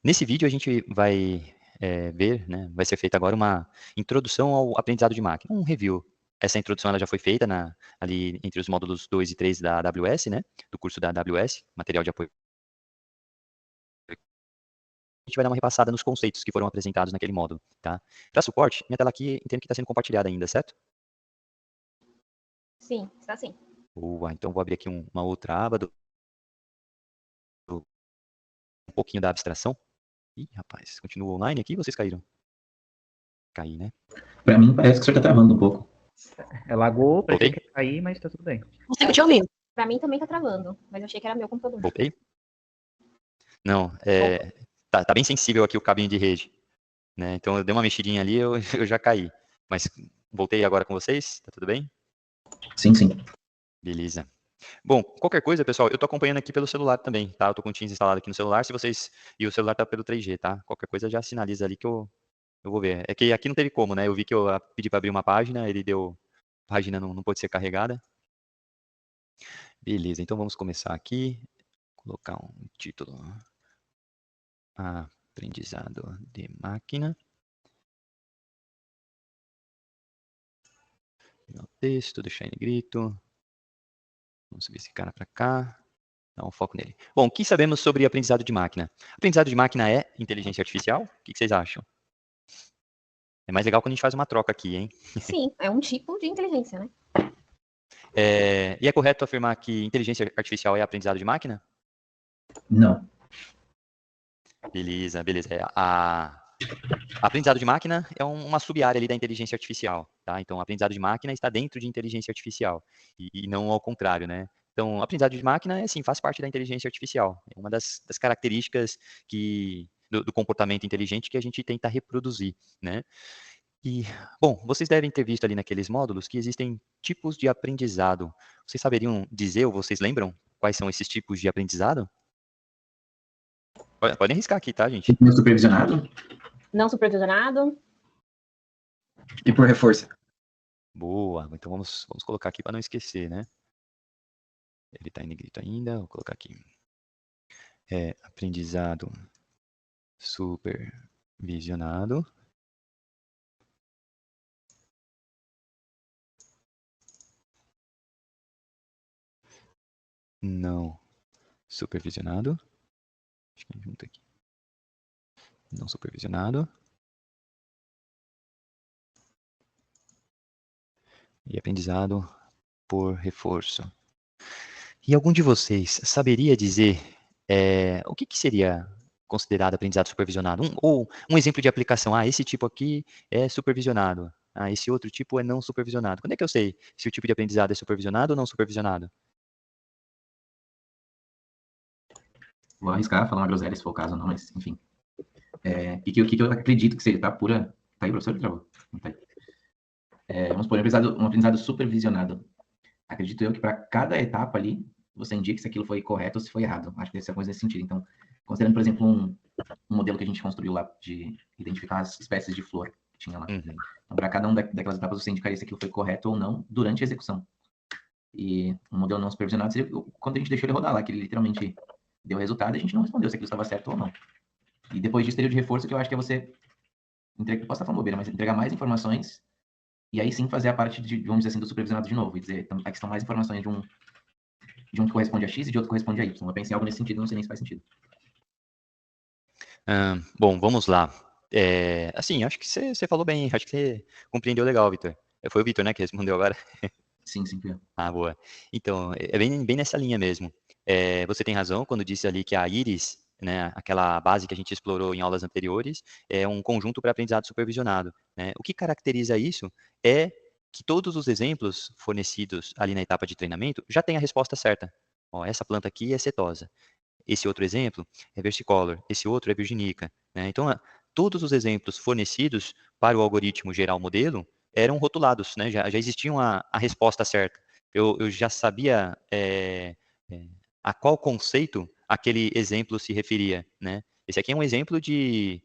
Nesse vídeo a gente vai ver, né, vai ser feita agora uma introdução ao aprendizado de máquina, um review. Essa introdução ela já foi feita ali entre os módulos 2 e 3 da AWS, né, do curso da AWS, material de apoio. A gente vai dar uma repassada nos conceitos que foram apresentados naquele módulo, tá? Para suporte, minha tela aqui entendo que está sendo compartilhada ainda, certo? Sim, está sim. Boa, então vou abrir aqui uma outra aba um pouquinho da abstração. Ih, rapaz, continua online aqui, vocês caíram? Caí, né? Pra mim parece que o senhor tá travando um pouco. Lagou, parecia Voltei? que ia cair, mas tá tudo bem. Consigo te ouvir. Pra mim também tá travando, mas eu achei que era meu computador. Voltei? Não, tá bem sensível aqui o cabinho de rede, né? Então eu dei uma mexidinha ali, eu já caí. Mas voltei agora com vocês, tá tudo bem? Sim, sim. Beleza. Bom, qualquer coisa, pessoal, eu tô acompanhando aqui pelo celular também, tá? Eu tô com o Teams instalado aqui no celular, e o celular tá pelo 3G, tá? Qualquer coisa já sinaliza ali que eu vou ver. É que aqui não teve como, né? Eu vi que eu pedi para abrir uma página, ele deu, página não pode ser carregada. Beleza, então vamos começar aqui, colocar um título. Aprendizado de máquina. No texto, deixar em negrito. Vamos subir esse cara para cá. Dar um foco nele. Bom, o que sabemos sobre aprendizado de máquina? Aprendizado de máquina é inteligência artificial? O que vocês acham? É mais legal quando a gente faz uma troca aqui, hein? Sim, é um tipo de inteligência, né? E é correto afirmar que inteligência artificial é aprendizado de máquina? Não. Beleza, beleza. Aprendizado de máquina é uma sub-área ali da inteligência artificial, tá? Então, aprendizado de máquina está dentro de inteligência artificial e não ao contrário, né? Então, aprendizado de máquina, assim, faz parte da inteligência artificial. É uma das características do comportamento inteligente que a gente tenta reproduzir, né? E, bom, vocês devem ter visto ali naqueles módulos que existem tipos de aprendizado. Vocês saberiam dizer ou vocês lembram quais são esses tipos de aprendizado? Podem arriscar aqui, tá, gente? Não supervisionado Não supervisionado. e por reforço. Boa, então vamos colocar aqui para não esquecer, né? Ele está em negrito ainda, vou colocar aqui. Aprendizado supervisionado. Não supervisionado. Acho que junto aqui. Não supervisionado. E aprendizado por reforço. E algum de vocês saberia dizer o que seria considerado aprendizado supervisionado? Ou um exemplo de aplicação. Esse tipo aqui é supervisionado. Esse outro tipo é não supervisionado. Quando é que eu sei se o tipo de aprendizado é supervisionado ou não supervisionado? Vou arriscar, falar uma groselha se for o caso ou não, mas enfim. O que eu acredito que seja, tá? Pura. Tá aí, professor? Travou. Não tá aí. Vamos supor, um aprendizado supervisionado. Acredito eu que para cada etapa ali, você indica se aquilo foi correto ou se foi errado. Acho que deve ser coisa nesse sentido. Então, considerando, por exemplo, um modelo que a gente construiu lá de identificar as espécies de flor que tinha lá. Uhum. Então, para cada uma daquelas etapas, você indicaria se aquilo foi correto ou não durante a execução. E um modelo não supervisionado seria quando a gente deixou ele rodar lá, que ele literalmente deu o resultado e a gente não respondeu se aquilo estava certo ou não. E depois disso teria o de reforço, que eu acho que é você posso estar falando bobeira, mas entregar mais informações e aí sim fazer a parte de, vamos dizer assim, do supervisionado de novo e dizer, então, aqui estão mais informações de um que corresponde a X e de outro que corresponde a Y. Eu pensei em algo nesse sentido, não sei nem se faz sentido. Bom, vamos lá. Assim, acho que você falou bem, acho que você compreendeu legal, Vitor. Foi o Vitor, né, que respondeu agora? Sim, sim, foi. Boa. Então, é bem nessa linha mesmo. Você tem razão quando disse ali que a íris, né, aquela base que a gente explorou em aulas anteriores, é um conjunto para aprendizado supervisionado, né? O que caracteriza isso é que todos os exemplos fornecidos ali na etapa de treinamento já têm a resposta certa. Ó, essa planta aqui é setosa. Esse outro exemplo é versicolor, esse outro é virginica, né? Então, todos os exemplos fornecidos para o algoritmo gerar o modelo eram rotulados, né? Já existiam a resposta certa. Eu já sabia a qual conceito aquele exemplo se referia, né? Esse aqui é um exemplo de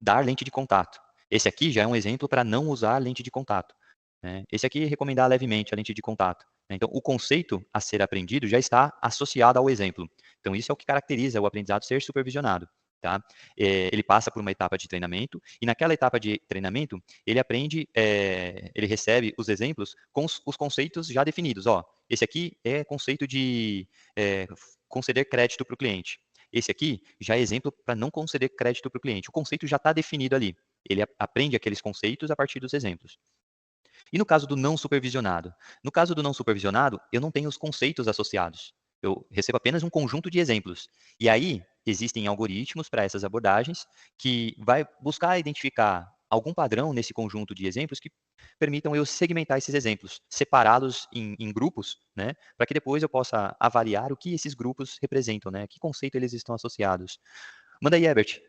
dar lente de contato. Esse aqui já é um exemplo para não usar lente de contato, né? Esse aqui recomendar levemente a lente de contato. Então, o conceito a ser aprendido já está associado ao exemplo. Então, isso é o que caracteriza o aprendizado ser supervisionado. Tá? Ele passa por uma etapa de treinamento, e naquela etapa de treinamento, ele aprende, ele recebe os exemplos com os conceitos já definidos. Ó, esse aqui é conceito de conceder crédito para o cliente. Esse aqui já é exemplo para não conceder crédito para o cliente. O conceito já está definido ali. Ele aprende aqueles conceitos a partir dos exemplos. E no caso do não supervisionado? No caso do não supervisionado, eu não tenho os conceitos associados. Eu recebo apenas um conjunto de exemplos. E aí, existem algoritmos para essas abordagens que vai buscar identificar algum padrão nesse conjunto de exemplos que permitam eu segmentar esses exemplos, separá-los em grupos, né, para que depois eu possa avaliar o que esses grupos representam, né, que conceito eles estão associados. Manda aí, Herbert.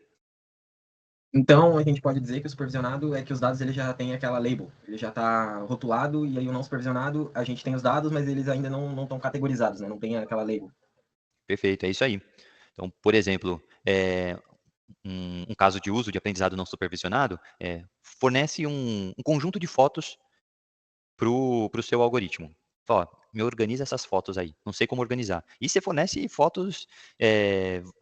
Então, a gente pode dizer que o supervisionado é que os dados ele já tem aquela label, ele já está rotulado, e aí o não supervisionado, a gente tem os dados, mas eles ainda não estão categorizados, né? Não tem aquela label. Perfeito, é isso aí. Então, por exemplo, um caso de uso de aprendizado não supervisionado fornece um conjunto de fotos para o seu algoritmo. Ó, me organiza essas fotos aí, não sei como organizar. E você fornece fotos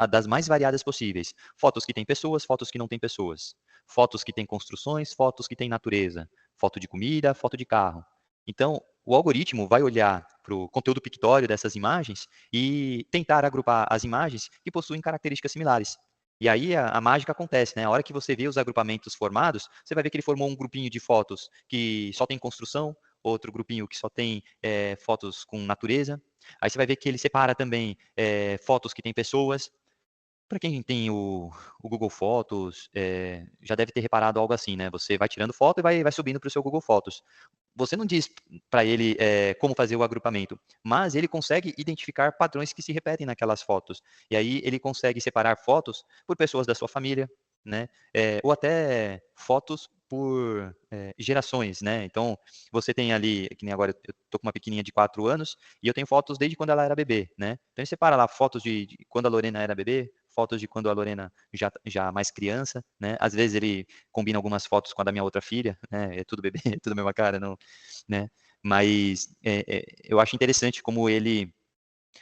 das mais variadas possíveis. Fotos que tem pessoas, fotos que não tem pessoas. Fotos que tem construções, fotos que tem natureza. Foto de comida, foto de carro. Então, o algoritmo vai olhar para o conteúdo pictório dessas imagens e tentar agrupar as imagens que possuem características similares. E aí a mágica acontece, né? A hora que você vê os agrupamentos formados, você vai ver que ele formou um grupinho de fotos que só tem construção, outro grupinho que só tem fotos com natureza. Aí você vai ver que ele separa também fotos que tem pessoas. Para quem tem o Google Fotos, já deve ter reparado algo assim, né? Você vai tirando foto e vai subindo para o seu Google Fotos. Você não diz para ele como fazer o agrupamento, mas ele consegue identificar padrões que se repetem naquelas fotos. E aí ele consegue separar fotos por pessoas da sua família, né? Ou até fotos por gerações, né? Então, você tem ali, que nem agora eu tô com uma pequenininha de 4 anos, e eu tenho fotos desde quando ela era bebê, né? Então, ele separa lá fotos de quando a Lorena era bebê, fotos de quando a Lorena já mais criança, né? Às vezes ele combina algumas fotos com a da minha outra filha, né? É tudo bebê, é tudo a mesma cara, não, né? Mas eu acho interessante como ele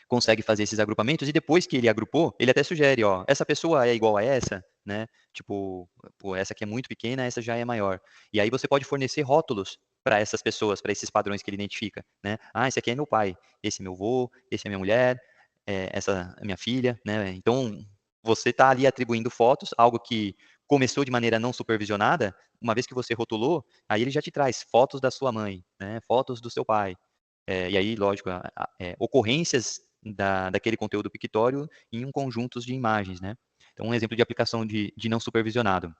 consegue fazer esses agrupamentos, e depois que ele agrupou, ele até sugere, ó, essa pessoa é igual a essa, né? Tipo, pô, essa aqui é muito pequena, essa já é maior. E aí você pode fornecer rótulos para essas pessoas, para esses padrões que ele identifica, né? Ah, esse aqui é meu pai, esse é meu avô, esse é minha mulher, essa é minha filha, né? Então, você está ali atribuindo fotos, algo que começou de maneira não supervisionada, uma vez que você rotulou, aí ele já te traz fotos da sua mãe, né? Fotos do seu pai, e aí, lógico, ocorrências daquele conteúdo pictório em um conjunto de imagens, né? Então, um exemplo de aplicação de não supervisionado.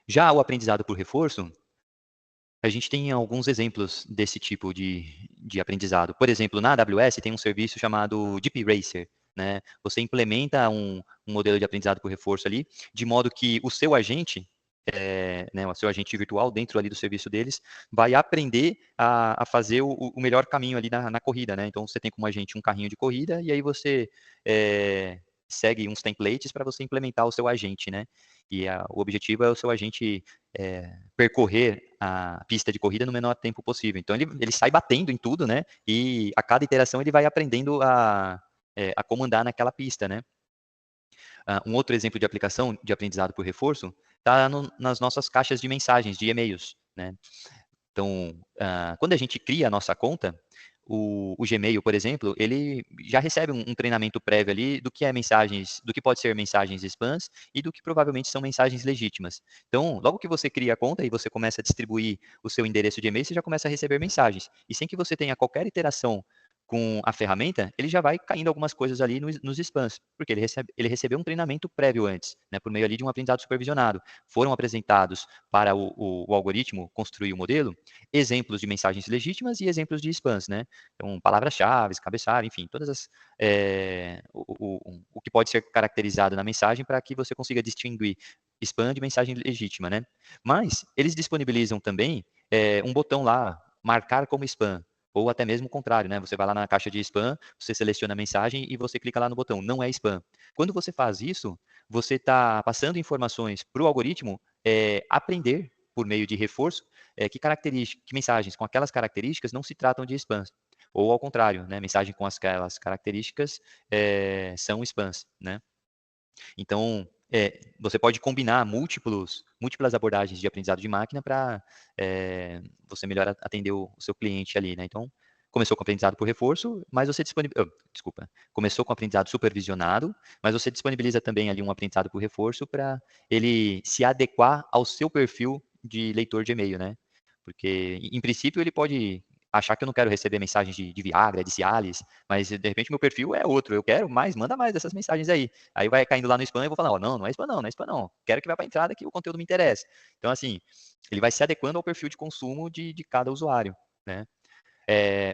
Já o aprendizado por reforço, a gente tem alguns exemplos desse tipo de aprendizado. Por exemplo, na AWS tem um serviço chamado Deep Racer, né? Você implementa um modelo de aprendizado por reforço ali, de modo que o seu agente, né, o seu agente virtual dentro ali do serviço deles, vai aprender a fazer o melhor caminho ali na corrida, né? Então, você tem como agente um carrinho de corrida, e aí você segue uns templates para você implementar o seu agente, né? E o objetivo é o seu agente percorrer a pista de corrida no menor tempo possível. Então, ele sai batendo em tudo, né? E a cada iteração ele vai aprendendo a comandar naquela pista, né? Um outro exemplo de aplicação de aprendizado por reforço está nas nossas caixas de mensagens, de e-mails, né? Então, quando a gente cria a nossa conta, o Gmail, por exemplo, ele já recebe um treinamento prévio ali do que é mensagens, do que pode ser mensagens spams e do que provavelmente são mensagens legítimas. Então, logo que você cria a conta e você começa a distribuir o seu endereço de e-mail, você já começa a receber mensagens. E sem que você tenha qualquer interação com a ferramenta, ele já vai caindo algumas coisas ali nos spams, porque ele recebeu um treinamento prévio antes, né, por meio ali de um aprendizado supervisionado. Foram apresentados para o algoritmo construir o modelo exemplos de mensagens legítimas e exemplos de spams, né? Então, palavras-chave, cabeçalho, enfim, todas as o que pode ser caracterizado na mensagem para que você consiga distinguir spam de mensagem legítima, né? Mas eles disponibilizam também um botão lá, marcar como spam, ou até mesmo o contrário, né? Você vai lá na caixa de spam, você seleciona a mensagem e você clica lá no botão, não é spam. Quando você faz isso, você está passando informações para o algoritmo aprender por meio de reforço que mensagens com aquelas características não se tratam de spams. Ou ao contrário, né, mensagem com aquelas características são spams, né? Então, você pode combinar múltiplas abordagens de aprendizado de máquina para você melhor atender o seu cliente ali, né? Então, começou com aprendizado por reforço, mas você começou com aprendizado supervisionado, mas você disponibiliza também ali um aprendizado por reforço para ele se adequar ao seu perfil de leitor de e-mail, né? Porque, em princípio, ele pode achar que eu não quero receber mensagens de Viagra, de Cialis, mas de repente meu perfil é outro, eu quero mais, manda mais dessas mensagens aí. Aí vai caindo lá no spam e eu vou falar, ó, não é spam não, não é spam não. Quero que vá para a entrada que o conteúdo me interessa. Então, assim, ele vai se adequando ao perfil de consumo de cada usuário, né?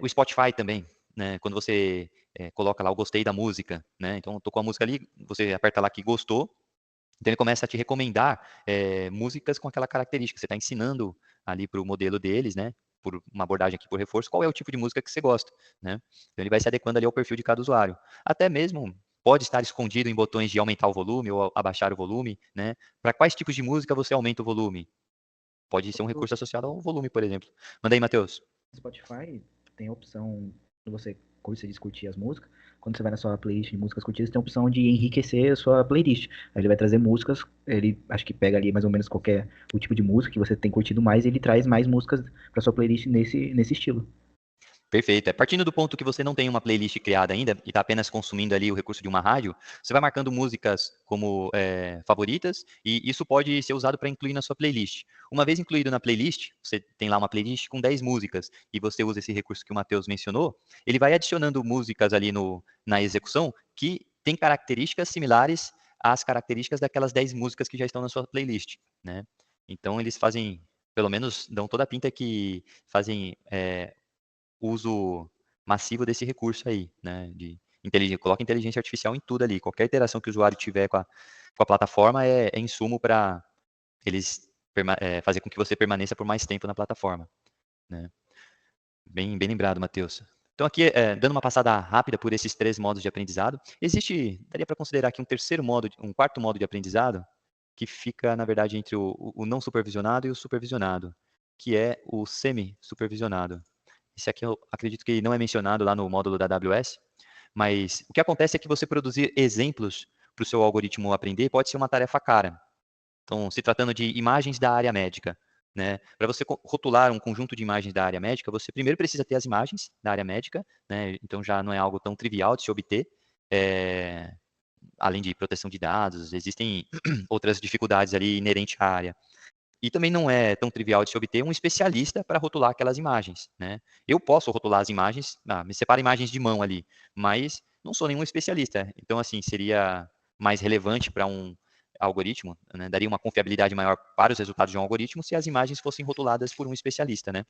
O Spotify também, né? Quando você coloca lá o gostei da música, né? Então, tocou a música ali, você aperta lá que gostou, então ele começa a te recomendar músicas com aquela característica. Você está ensinando ali para o modelo deles, né? Por uma abordagem aqui por reforço, qual é o tipo de música que você gosta, né? Então ele vai se adequando ali ao perfil de cada usuário. Até mesmo pode estar escondido em botões de aumentar o volume ou abaixar o volume, né? Para quais tipos de música você aumenta o volume? Pode ser um recurso associado ao volume, por exemplo. Manda aí, Matheus. Spotify tem a opção, quando você curte discutir as músicas, quando você vai na sua playlist de músicas curtidas, tem a opção de enriquecer a sua playlist. Aí ele vai trazer músicas, ele acho que pega ali mais ou menos o tipo de música que você tem curtido mais, e ele traz mais músicas para sua playlist nesse estilo. Perfeito. Partindo do ponto que você não tem uma playlist criada ainda e está apenas consumindo ali o recurso de uma rádio, você vai marcando músicas como favoritas e isso pode ser usado para incluir na sua playlist. Uma vez incluído na playlist, você tem lá uma playlist com 10 músicas e você usa esse recurso que o Matheus mencionou, ele vai adicionando músicas ali na execução que têm características similares às características daquelas 10 músicas que já estão na sua playlist, né? Então eles fazem, pelo menos dão toda a pinta que fazem uso massivo desse recurso aí, né? Coloca inteligência artificial em tudo ali. Qualquer interação que o usuário tiver com a plataforma é insumo para eles fazer com que você permaneça por mais tempo na plataforma, né? Bem lembrado, Matheus. Então aqui, dando uma passada rápida por esses 3 modos de aprendizado, daria para considerar aqui um quarto modo de aprendizado, que fica, na verdade, entre o não supervisionado e o supervisionado, que é o semi-supervisionado. Esse aqui eu acredito que não é mencionado lá no módulo da AWS, mas o que acontece é que você produzir exemplos para o seu algoritmo aprender pode ser uma tarefa cara. Então, se tratando de imagens da área médica, né? Para você rotular um conjunto de imagens da área médica, você primeiro precisa ter as imagens da área médica, né? Então já não é algo tão trivial de se obter. Além de proteção de dados, existem outras dificuldades ali inerentes à área. E também não é tão trivial de se obter um especialista para rotular aquelas imagens, né? Eu posso rotular as imagens, me separa imagens de mão ali, mas não sou nenhum especialista. Então, assim, seria mais relevante para um algoritmo, né? Daria uma confiabilidade maior para os resultados de um algoritmo se as imagens fossem rotuladas por um especialista, né?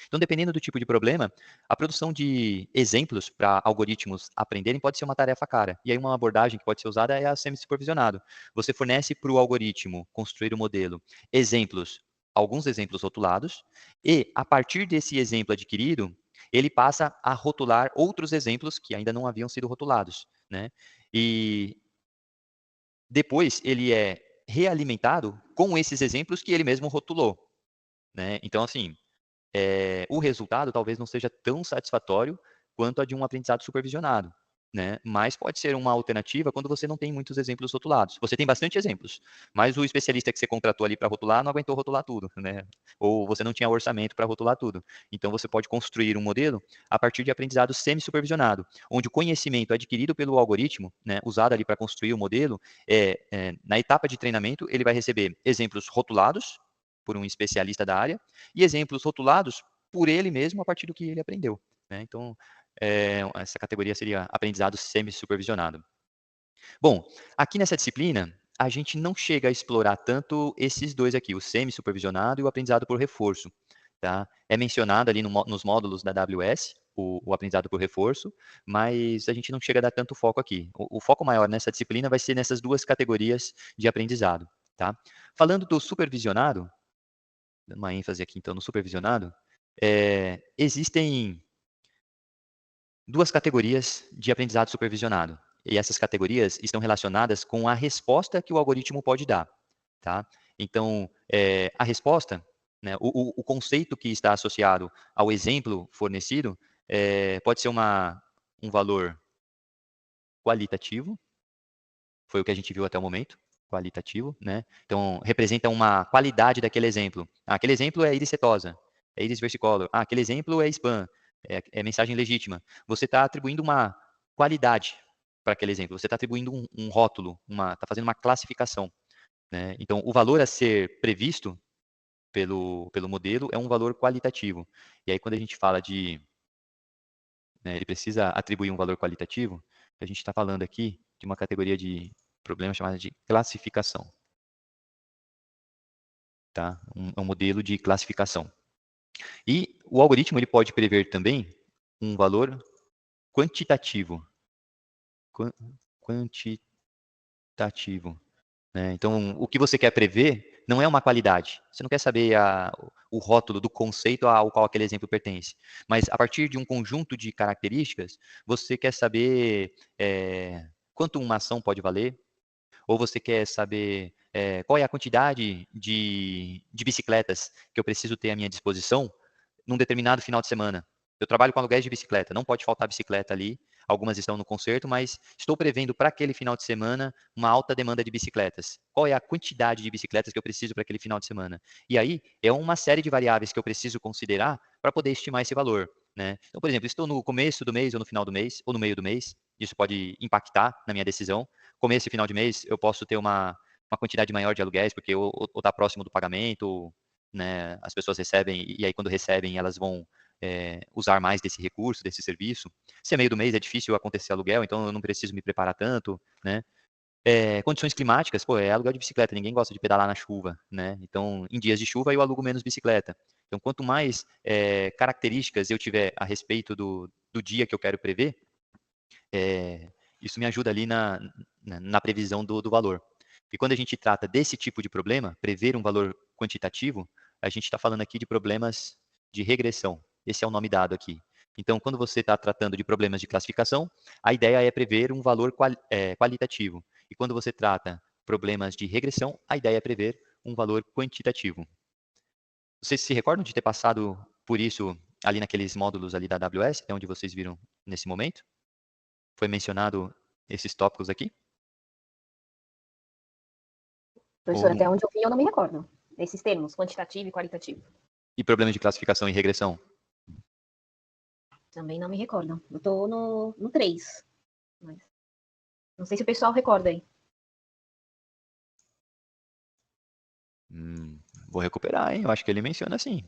Então, dependendo do tipo de problema, a produção de exemplos para algoritmos aprenderem pode ser uma tarefa cara. E aí uma abordagem que pode ser usada é a semi-supervisionado. Você fornece para o algoritmo construir o modelo alguns exemplos rotulados, e a partir desse exemplo adquirido, ele passa a rotular outros exemplos que ainda não haviam sido rotulados, né? E depois ele é realimentado com esses exemplos que ele mesmo rotulou, né? Então, assim, o resultado talvez não seja tão satisfatório quanto a de um aprendizado supervisionado, né? Mas pode ser uma alternativa quando você não tem muitos exemplos rotulados. Você tem bastante exemplos, mas o especialista que você contratou ali para rotular não aguentou rotular tudo, né? Ou você não tinha orçamento para rotular tudo. Então você pode construir um modelo a partir de aprendizado semi-supervisionado, onde o conhecimento adquirido pelo algoritmo, né, usado ali para construir o modelo, na etapa de treinamento ele vai receber exemplos rotulados por um especialista da área e exemplos rotulados por ele mesmo a partir do que ele aprendeu, né? Então, essa categoria seria aprendizado semi-supervisionado. Bom, aqui nessa disciplina, a gente não chega a explorar tanto esses dois aqui, o semi-supervisionado e o aprendizado por reforço, tá? É mencionado ali nos módulos da AWS, o aprendizado por reforço, mas a gente não chega a dar tanto foco aqui. O foco maior nessa disciplina vai ser nessas duas categorias de aprendizado, tá? Falando do supervisionado, dando uma ênfase aqui então no supervisionado, existem duas categorias de aprendizado supervisionado. E essas categorias estão relacionadas com a resposta que o algoritmo pode dar, tá? Então, a resposta, né, o conceito que está associado ao exemplo fornecido, Pode ser um valor qualitativo, foi o que a gente viu até o momento, qualitativo, né? Então, representa uma qualidade daquele exemplo. Aquele exemplo é íris setosa, é íris versicolor. Aquele exemplo é spam, é mensagem legítima. Você está atribuindo uma qualidade para aquele exemplo. Você está atribuindo um rótulo, está fazendo uma classificação, né? Então, o valor a ser previsto pelo modelo é um valor qualitativo. E aí, quando a gente fala ele precisa atribuir um valor qualitativo, a gente está falando aqui de uma categoria de problema chamada de classificação. Tá? Um modelo de classificação. E o algoritmo ele pode prever também um valor quantitativo. Quantitativo. Né? Então, o que você quer prever não é uma qualidade. Você não quer saber o rótulo do conceito ao qual aquele exemplo pertence. Mas, a partir de um conjunto de características, você quer saber quanto uma ação pode valer, ou você quer saber qual é a quantidade de bicicletas que eu preciso ter à minha disposição num determinado final de semana. Eu trabalho com aluguéis de bicicleta, não pode faltar bicicleta ali. Algumas estão no concerto, mas estou prevendo para aquele final de semana uma alta demanda de bicicletas. Qual é a quantidade de bicicletas que eu preciso para aquele final de semana? E aí, é uma série de variáveis que eu preciso considerar para poder estimar esse valor. Né? Então, por exemplo, estou no começo do mês, ou no final do mês, ou no meio do mês. Isso pode impactar na minha decisão. Começo e final de mês, eu posso ter uma quantidade maior de aluguéis, porque ou está próximo do pagamento, né? As pessoas recebem, e aí quando recebem, elas vão usar mais desse recurso, desse serviço. Se é meio do mês, é difícil acontecer aluguel, então eu não preciso me preparar tanto, né? Condições climáticas, é aluguel de bicicleta, ninguém gosta de pedalar na chuva, né? Então, em dias de chuva, eu alugo menos bicicleta. Então, quanto mais características eu tiver a respeito do dia que eu quero prever, isso me ajuda ali na previsão do valor. E quando a gente trata desse tipo de problema, prever um valor quantitativo, a gente está falando aqui de problemas de regressão. Esse é o nome dado aqui. Então, quando você está tratando de problemas de classificação, a ideia é prever um valor qualitativo. E quando você trata problemas de regressão, a ideia é prever um valor quantitativo. Vocês se recordam de ter passado por isso ali naqueles módulos ali da AWS, onde vocês viram nesse momento? Foi mencionado esses tópicos aqui? Professor, até onde eu vi, eu não me recordo desses termos, quantitativo e qualitativo. E problemas de classificação e regressão? Também não me recordo. Eu tô no 3. Mas não sei se o pessoal recorda aí. Vou recuperar, hein? Eu acho que ele menciona sim.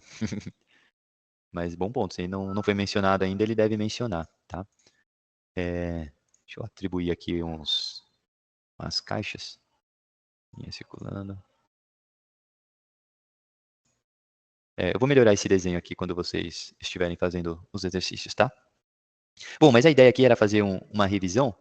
Mas bom ponto, se ele não foi mencionado ainda, ele deve mencionar, tá? Deixa eu atribuir aqui umas caixas. Linha circulando. Eu vou melhorar esse desenho aqui quando vocês estiverem fazendo os exercícios, tá? Bom, mas a ideia aqui era fazer uma revisão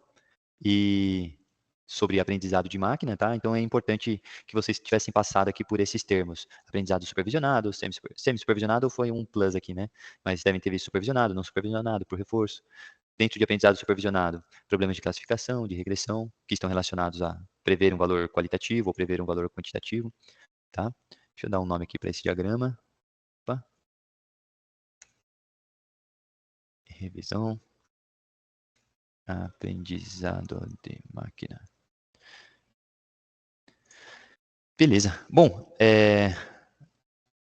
sobre aprendizado de máquina, tá? Então é importante que vocês tivessem passado aqui por esses termos. Aprendizado supervisionado, semi-supervisionado foi um plus aqui, né? Mas devem ter visto supervisionado, não supervisionado, por reforço. Dentro de aprendizado supervisionado, problemas de classificação, de regressão, que estão relacionados a prever um valor qualitativo ou prever um valor quantitativo, tá? Deixa eu dar um nome aqui para esse diagrama. Opa. Revisão. Aprendizado de máquina. Beleza. Bom,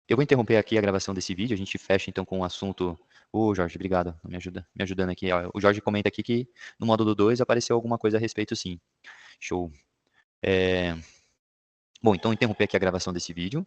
eu vou interromper aqui a gravação desse vídeo. A gente fecha então com o assunto. Jorge, obrigado. Me ajudando aqui. O Jorge comenta aqui que no módulo 2 apareceu alguma coisa a respeito, sim. Show. Bom, então interromper aqui a gravação desse vídeo.